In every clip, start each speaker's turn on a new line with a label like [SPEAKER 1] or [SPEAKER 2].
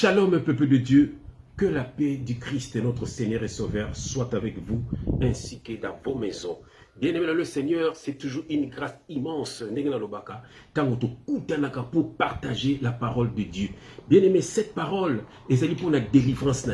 [SPEAKER 1] Shalom, peuple de Dieu, que la paix du Christ, notre Seigneur et Sauveur, soit avec vous, ainsi que dans vos maisons. Bien-aimé le Seigneur, c'est toujours une grâce immense, pour partager la parole de Dieu. Bien-aimé, cette parole, elle est pour la délivrance.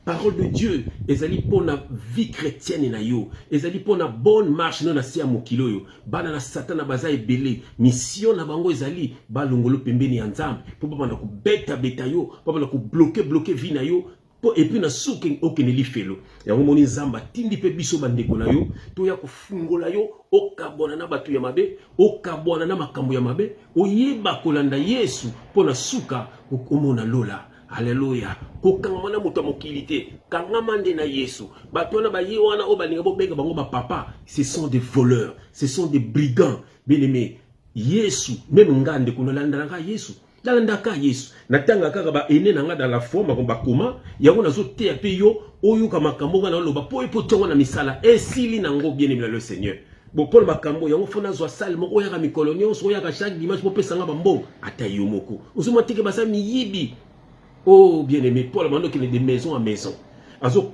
[SPEAKER 1] Parole de Dieu, elle est pour la vie chrétienne. Elle est pour la bonne marche. Bana na satana baza ebele mission na bango ezali balongolo pembeni ya nzambe po bana ko beta yo po bana ko bloquer vie na yo et puis na souke okeneli felo yango moni nzamba tindi pe biso bandeko na yo to ya kofungola yo okabona na batu ya mabe okabona na makambo ya mabe oyeba kolanda Yesu po na suka okomona lola. Alléluia. Kokangama muto mokilité, kangama nde na Yesu. Batona ba yiwana o balinga bo benga bango ba papa, ce sont des voleurs, ce sont des brigands. Bien-aimé, Yesu même ngande ko landanga Yesu. Dalandaka Yesu. Natanga kaka ba ene nanga dans la forme ba koma, yango nazo te pe yo oyo ka makambo na loba po epotonga na misala esili nango bien-aimé le Seigneur. Bon Paul makambo yango fona zo sale moko yaka mikolonion, so yaka chaque dimanche po pesanga ba mbongo ata yo moko. Ozuma teke basa miyibi. Oh, bien-aimé, Paul m'a dit de maison en maison. Azok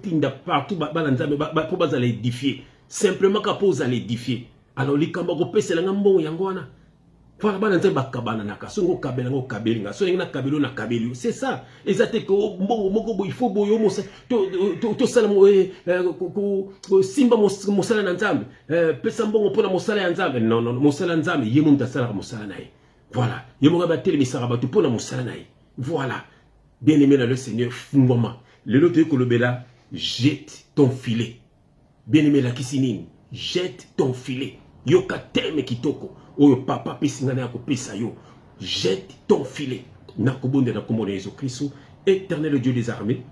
[SPEAKER 1] tinda partout, pour l'édifier. Simplement pour l'édifier. Alors, les Kambagopé, c'est un bon yangwana. C'est ça. Exactement. Il faut simba mosala na nzambe. Pesa mbongo pona mosala ya nzambe. Non, non, mosala nzambe, yemu ntasala mosala nae. Voilà. Yemu ngabatele misara batu pona mosala nae. Voilà. Bien-aimé dans le Seigneur, fungoma. Le loto kolobela, jette ton filet. Bien-aimé la kisinine, jette ton filet. Yoka teme kitoko. Oyo papa pisingana yako pisa yo. Jette ton filet. Nakobonde na komone Jésus Christ, éternel Dieu des armées.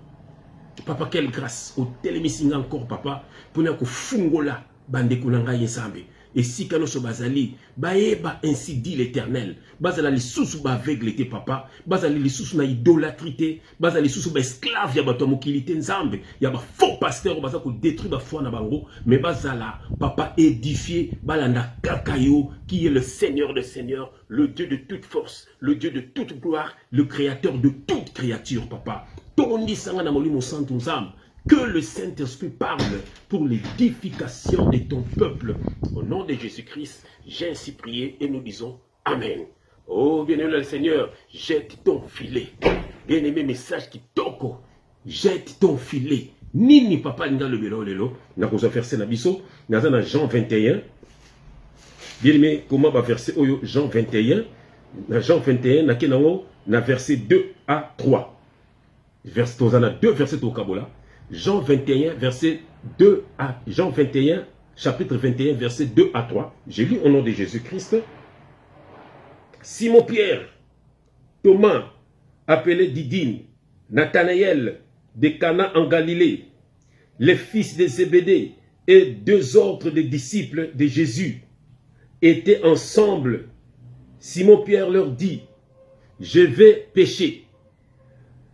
[SPEAKER 1] Papa, quelle grâce. Au télémisinga encore, papa, pour nous fungola bande kunanga yesambe. Et si kano so bazali, baeba ainsi dit l'Éternel. Bazala li susu ba aveuglete papa, bazali li susu na idolatrité, bazali li susu ba esclave ya bato mokilité nzambe, ya ba faux pasteur baza ko détruire ba foi na bango, mais bazala papa édifié balanda kakayo qui est le Seigneur des seigneurs, le Dieu de toute force, le Dieu de toute gloire, le créateur de toute créature papa. Tondi sanga na molimo santo nzambe. Que le Saint-Esprit parle pour l'édification de ton peuple. Au nom de Jésus-Christ, j'ai ainsi prié et nous disons Amen. Oh, bien-aimé le Seigneur, jette ton filet. Bien-aimé message qui toko, jette ton filet. Nini papa ninga le belo lelo. Na kozo verset na biso, na Jean 21. Bien-aimé, comment va verset oyo Jean 21? Na Jean 21, na kenango na verset 2 à 3. Verset tozana 2 versets au kabola. Jean 21, verset 2 à Jean 21, chapitre 21, verset 2 à 3. J'ai lu au nom de Jésus-Christ. Simon-Pierre, Thomas, appelé Didyme, Nathanaël de Cana en Galilée, les fils de Zébédée et deux autres des disciples de Jésus étaient ensemble. Simon-Pierre leur dit, je vais pêcher.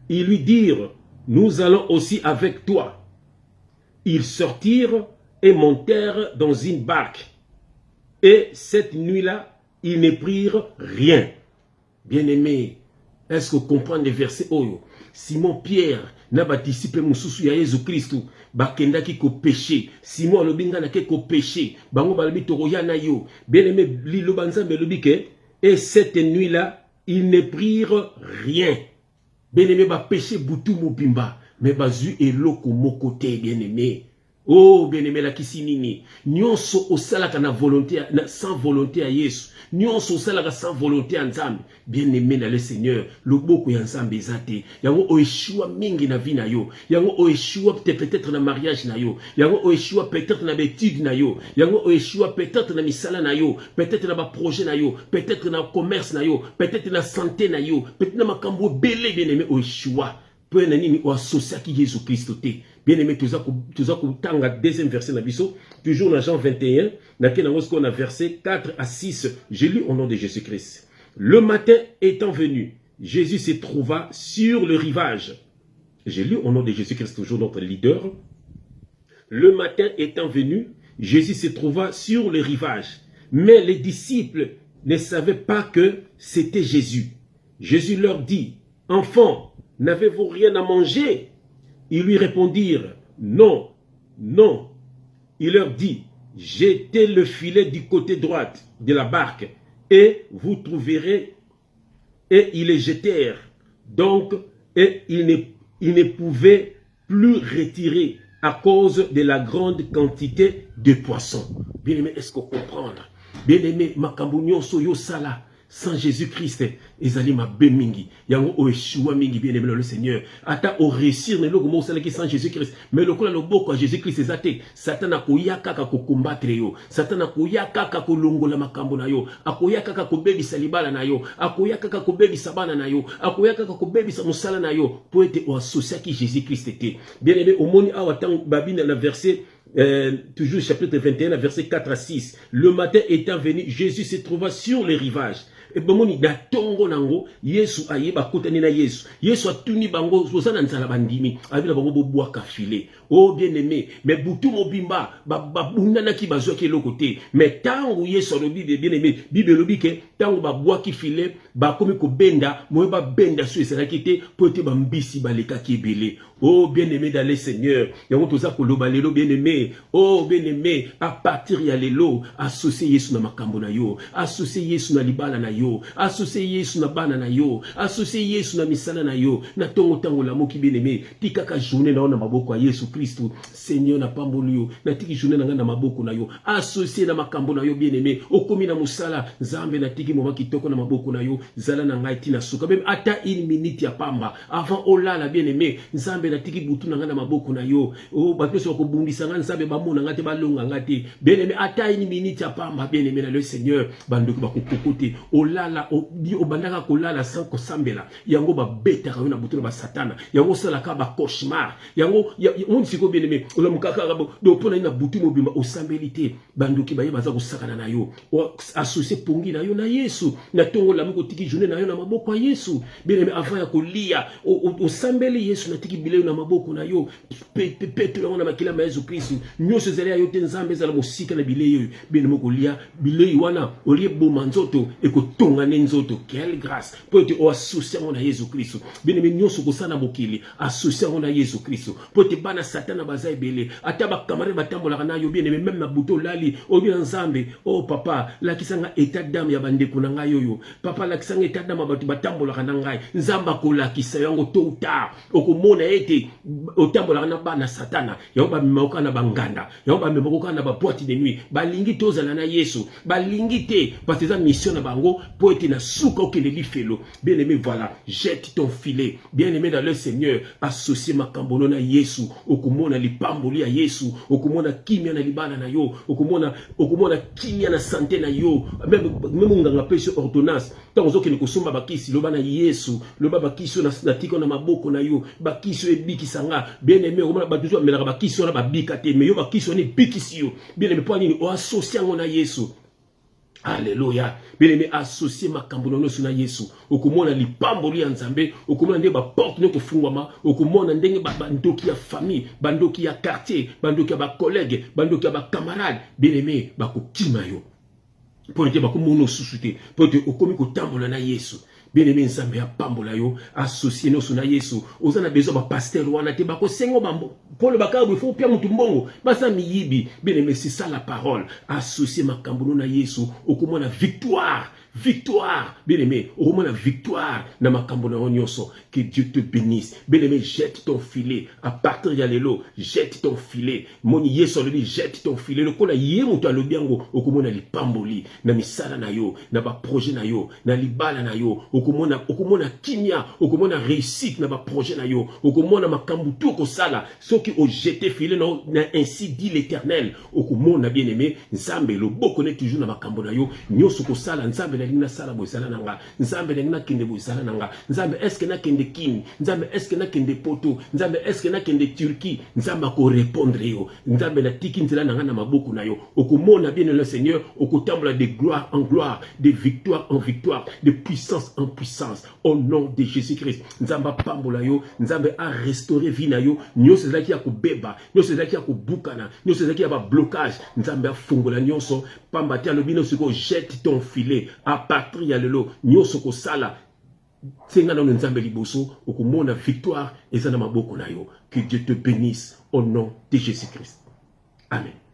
[SPEAKER 1] Ils lui dirent, nous allons aussi avec toi. Ils sortirent et montèrent dans une barque. Et cette nuit-là, ils ne prirent rien. Bien-aimé, est-ce que vous comprenez les versets oyo? Simon Pierre n'a pas disciple mususu ya Jésus Christ. Bakenda ki ko péché. Simon alobinga na ke ko péché. Bango balobi toroya na yo. Bien-aimé, li lo banzambe lobi ke. Et cette nuit-là, ils ne prirent rien. Bien-aimé, ba péché boutou mobimba, mais bazu eloko mokote bien-aimé. Oh, bien-aimé, la kisinini. Nyonso osalaka na volonté, sans volonté à Yesu. Nyonso osalaka sans volonté à Nzambe. Bien-aimé dans le Seigneur, le boko ya Nzambe ezate. Yango oeshua mingi na vie na yo. Yango oeshua peut-être na mariage na yo. Yango oeshua peut-être na étude na yo. Yango oeshua peut-être na misala na yo. Peut-être na ba projet na yo. Peut-être na commerce na yo. Peut-être na santé na yo. Peut-être na makambo belé bien-aimé oeshua. Peu na nini o associé ki Jésus Christ te. Bien-aimé, tu as tanga deuxième verset na biso, toujours dans Jean 21, dans lequel on a verset 4 à 6. J'ai lu au nom de Jésus-Christ. Le matin étant venu, Jésus se trouva sur le rivage. J'ai lu au nom de Jésus-Christ, toujours notre leader. Le matin étant venu, Jésus se trouva sur le rivage. Mais les disciples ne savaient pas que c'était Jésus. Jésus leur dit, enfants, n'avez-vous rien à manger? Ils lui répondirent, non, non. Il leur dit, jetez le filet du côté droit de la barque et vous trouverez. Et ils les jetèrent. Donc, et ils ne pouvaient plus retirer à cause de la grande quantité de poissons. Bien aimé, est-ce qu'on comprend? Bien aimé, Makambunyo Soyo Sala. Sans Jésus-Christ, ezali mabe mingi. Yango o eshua mingi, bien aimé le Seigneur. Ata o réussir ne logo mo salaki sans Jésus-Christ. Mais le kola loboko a Jésus-Christ ezate. Satan akoyaka ka ko combattre yo. Satan akoyaka ka ko longola makambo na yo. Akoyaka ka ko bebisa libala na yo. Akoyaka ka ko bebisa bana na yo. Akoyaka ka ko bebisa musala na yo. Po ete o associé ki Jésus-Christ était. Bien aimé, au moni awa tang babine na verset toujours chapitre 21, verset 4 à 6. Le matin étant venu, Jésus se trouva sur les rivages. Et bomoni na tongo nango Yesu ayeba kutani na Yesu. Yesu atuni bango sosana nzala bandimi. Abila bango boboa ka filet. Oh bien aimé, mais butu mobimba babunda na ki bazwa ke lokote. Mais tango Yesu lobi bien aimé, Bible lobi ke tango baboa ki filet, ba komi ko benda, mo ba benda so esala kite pote ba mbisi baleka ki ebele. Oh bien aimé dans le Seigneur, yango toza ko loba lelo bien aimé. Oh bien aimé, à partir ya lelo associer Yesu na makambo na yo, associer Yesu na libala na yo. Associé Yesu na bana na yo, associé Yesu na misala na yo, na tongo tango la moki bien aimé, tikaka journée na ona maboko ya Yesu Christ, Seigneur na pamboli yo, na tiki journée na ngana maboko na yo, associé na makambo na yo bien aimé, okomi na musala, Zambe na tiki moma kitoko na maboko na yo, zala na ngai tina suka, même ata une minute ya pamba, avant olala bien aimé, Zambe na tiki butu na ngana maboko na yo, oh bapeso ko bundisa ngana Zambe bamona ngate balonga ngate, bien aimé ata une minute ya pamba bien aimé na le Seigneur, bandoki bakokote, olala obandaka kolala sans kosambela yango ba beta ka na butu ba satana yango sala ka ba cauchemar yango on siko bien aimé olamukaka do pona na butu mobimba osambelité bandoki baye baza kosakana na yo associé pongi na yo na Yesu na tongo la miko tiki journée na yo na maboko ya Yesu bien aimé avant ya kolia osambeli Yesu na tiki bileo na maboko na yo pepe na makila ma Yesu Kristo nyoso zele ya yo te nzambe zala mosika na bileo bien aimé kolia bileo wana olie bomanzoto ekotonga nzoto. Quelle grâce pour être associé à Jésus Christ. Bien aimé nyonso kosana mokili associé à Jésus Christ. Pour te bana satana baza ebele ataba kamare batambola na yo bien aimé même na buto lali o bien nzambe oh papa la kisanga état d'âme ya bande ko na ngai yoyo papa la kisanga état d'âme batu batambola na ngai nzamba ko la kisa yango tôt ou tard okomona ete otambola na bana satana yango ba mimoka na banganda yango ba mimoka na ba boîte de nuit balingi tozala na Yesu balingi te parce que mission na bango pour être na souka okele lifelo. Bien aimé, voilà, jette ton filet. Bien aimé dans le Seigneur, associé makambono na Yesu, okumona lipamboli ya Yesu, okumona kimia na libana na yo, okumona kimia na santé na yo, même nganga pese ordonnance. Tant ozo kele kosomba bakisi loba na Yesu, loba bakisi na tiko na maboko na yo, bakisi ebiki sanga. Bien aimé, okumona batuzo melaka bakisi na babika te, mais yo bakisi ne bikisi yo. Bien aimé, po nini o associé na Yesu. Alléluia. Bien aimé, associé makambono no na Yesu. Okomona lipamboli ya Nzambe, okomona ndenge ba porte no kofungwama, okomona ndenge bandoki ya famille, bandoki ya quartier, bandoki ya ba collègue, bandoki ya ba camarade. Bien aimé, bakokima yo. Pour te bakomono susute, pour te okomi kotambola na Yesu. Bien aimé Nzambe ya pambola yo associé no na Yesu. Ozana besoin ba pasteur wana te bako sengo bambo. Pour le bakabu il faut pia mutu mbongo. Basa miyibi. Bien aimé c'est ça la parole. Associé makambo na Yesu okomona victoire. Victoire, bien aimé, au moins la victoire, na makambo na onyoso, que Dieu te bénisse. Bien aimé, jette ton filet, à partir de l'élo, jette ton filet. Moni yeso le dit, jette ton filet. Le kola yemo to alobiango, okomona li pamboli, na misala na yo, na ba projet na yo, na libala na yo, okomona kimia, okomona réussite na ba projet na yo, okomona makambo tout ko sala, ceux qui ont jeté filet na ainsi dit l'Éternel, okomona bien aimé, Nzambe lo bokone toujours na makambo na yo, nyoso ko sala Nzambe na sala bozala nanga Nzambe na kende bozala nanga Nzambe eske na kende Kini Nzambe eske na kende Poto Nzambe eske na kende Turquie Nzambe ko répondre yo Nzambe na tiki nzela nanga na maboku na yo okomona bien le Seigneur okotambola de gloire en gloire de victoire en victoire de puissance en puissance au nom de Jésus-Christ Nzamba pambola yo Nzambe a restaurer vie na yo nyonso zaki ya kobeba nyonso zaki ya kobukana nyonso zaki ya ba blocage Nzambe a fungola nyonso pamba te alobino siko jette ton filet à partir ya lelo nyoso ko sala senga na nzambe liboso okomona victoire eza na maboko na yo. Que Dieu te bénisse au nom de Jésus-Christ. Amen.